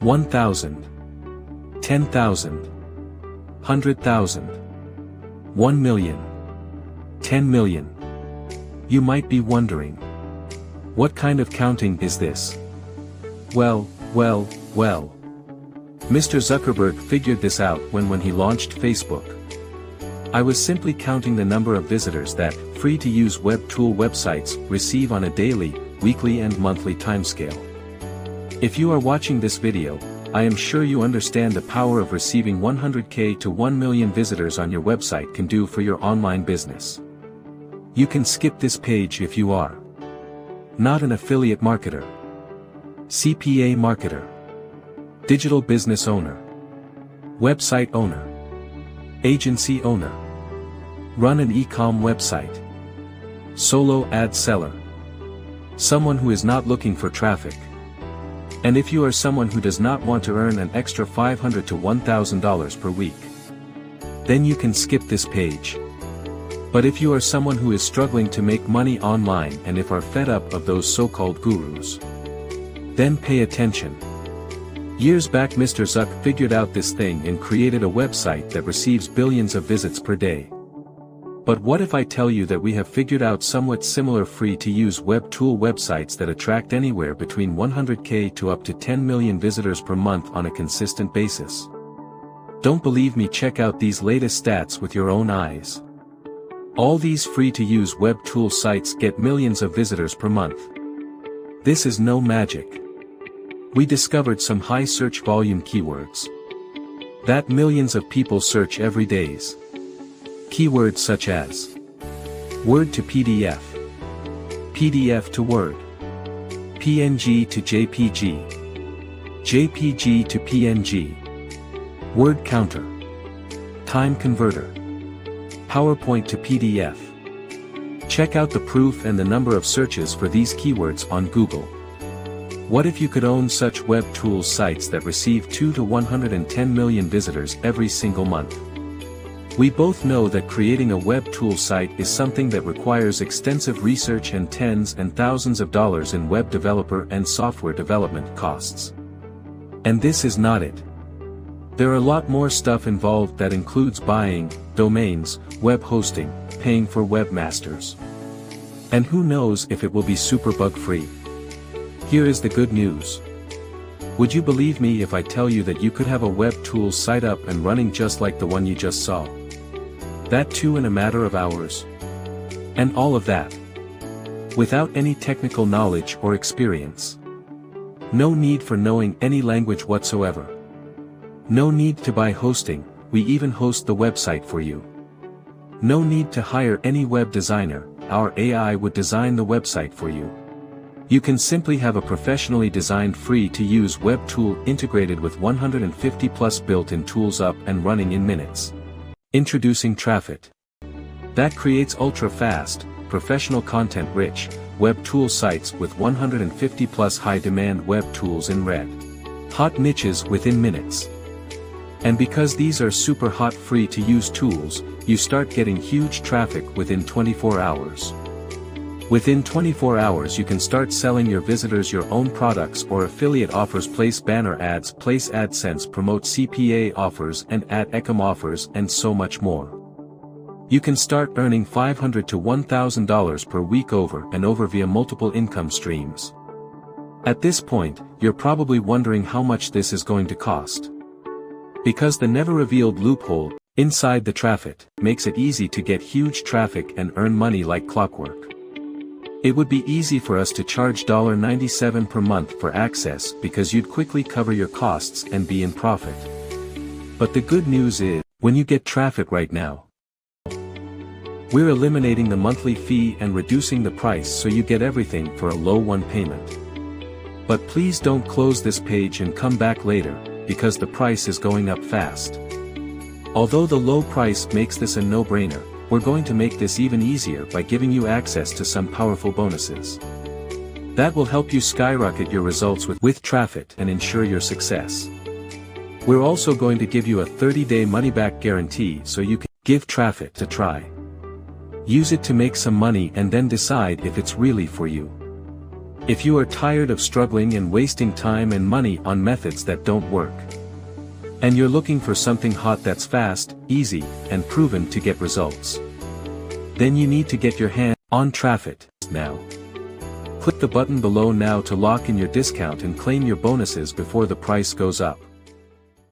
1,000, 10,000, 100,000, 1 million, 10 million. You might be wondering, what kind of counting is this? Well. Mr. Zuckerberg figured this out when he launched Facebook. I was simply counting the number of visitors that free-to-use web tool websites receive on a daily, weekly and monthly timescale. If you are watching this video, I am sure you understand the power of receiving 100K to 1 million visitors on your website can do for your online business. You can skip this page if you are not an affiliate marketer, CPA marketer, digital business owner, website owner, agency owner, run an e-com website, solo ad seller, someone who is not looking for traffic. And if you are someone who does not want to earn an extra $500 to $1,000 per week, then you can skip this page. But if you are someone who is struggling to make money online and if are fed up of those so-called gurus, then pay attention. Years back Mr. Zuck figured out this thing and created a website that receives billions of visits per day. But what if I tell you that we have figured out somewhat similar free-to-use web tool websites that attract anywhere between 100K to up to 10 million visitors per month on a consistent basis? Don't believe me? Check out these latest stats with your own eyes. All these free-to-use web tool sites get millions of visitors per month. This is no magic. We discovered some high search volume keywords that millions of people search every day. Keywords such as Word to PDF, PDF to Word, PNG to JPG, JPG to PNG, Word Counter, Time Converter, PowerPoint to PDF. Check out the proof and the number of searches for these keywords on Google. What if you could own such web tools sites that receive 2 to 110 million visitors every single month? We both know that creating a web tool site is something that requires extensive research and tens and thousands of dollars in web developer and software development costs. And this is not it. There are a lot more stuff involved that includes buying domains, web hosting, paying for webmasters. And who knows if it will be super bug-free. Here is the good news. Would you believe me if I tell you that you could have a web tools site up and running just like the one you just saw? That too in a matter of hours. And all of that without any technical knowledge or experience. No need for knowing any language whatsoever. No need to buy hosting, we even host the website for you. No need to hire any web designer, our AI would design the website for you. You can simply have a professionally designed free-to-use web tool integrated with 150 plus built-in tools up and running in minutes. Introducing Traffit. That creates ultra-fast, professional content-rich, web tool sites with 150 plus high-demand web tools in red hot niches within minutes. And because these are super hot free-to-use tools, you start getting huge traffic within 24 hours. Within 24 hours you can start selling your visitors your own products or affiliate offers, place banner ads, place AdSense, promote CPA offers and add ecom offers and so much more. You can start earning $500 to $1,000 per week over and over via multiple income streams. At this point, you're probably wondering how much this is going to cost. Because the never-revealed loophole inside the Traffit makes it easy to get huge traffic and earn money like clockwork. It would be easy for us to charge $97 per month for access because you'd quickly cover your costs and be in profit. But the good news is, when you get Traffit right now, we're eliminating the monthly fee and reducing the price so you get everything for a low one payment. But please don't close this page and come back later, because the price is going up fast. Although the low price makes this a no-brainer, we're going to make this even easier by giving you access to some powerful bonuses that will help you skyrocket your results with Traffit and ensure your success. We're also going to give you a 30-day money-back guarantee so you can give Traffit a try. Use it to make some money and then decide if it's really for you. If you are tired of struggling and wasting time and money on methods that don't work, and you're looking for something hot that's fast, easy, and proven to get results, then you need to get your hand on Traffit now. Click the button below now to lock in your discount and claim your bonuses before the price goes up.